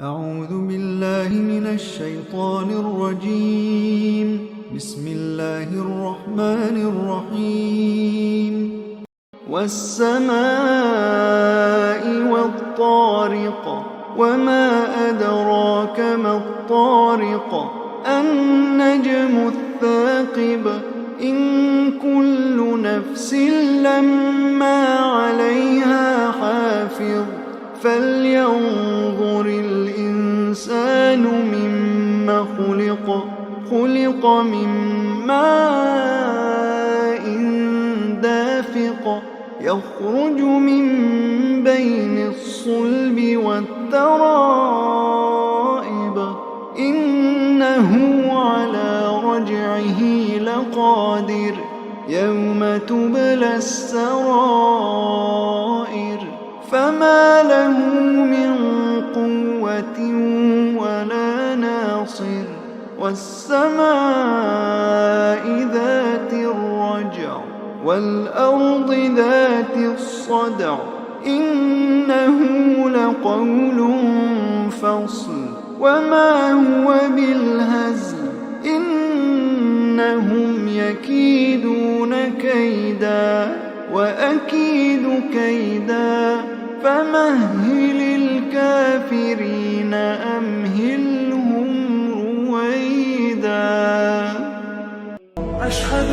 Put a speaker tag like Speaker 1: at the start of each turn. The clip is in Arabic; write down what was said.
Speaker 1: أعوذ بالله من الشيطان الرجيم. بسم الله الرحمن الرحيم. والسماء والطارق وما أدراك ما الطارق النجم الثاقب إن كل نفس لما عليها حافظ فلينظر الإنسان مما خلق من ماء دافق يخرج من بين الصلب والترائب إنه على رجعه لقادر يوم تبلى السرائر فما له من قوة ولا ناصر والسماء ذات الرجع والأرض ذات الصدع إنه لقول فصل وما هو بالهزل إنهم يكيدون كيدا وأكيد كيدا فمهل الكافرين أمهلهم رويدا. أشهد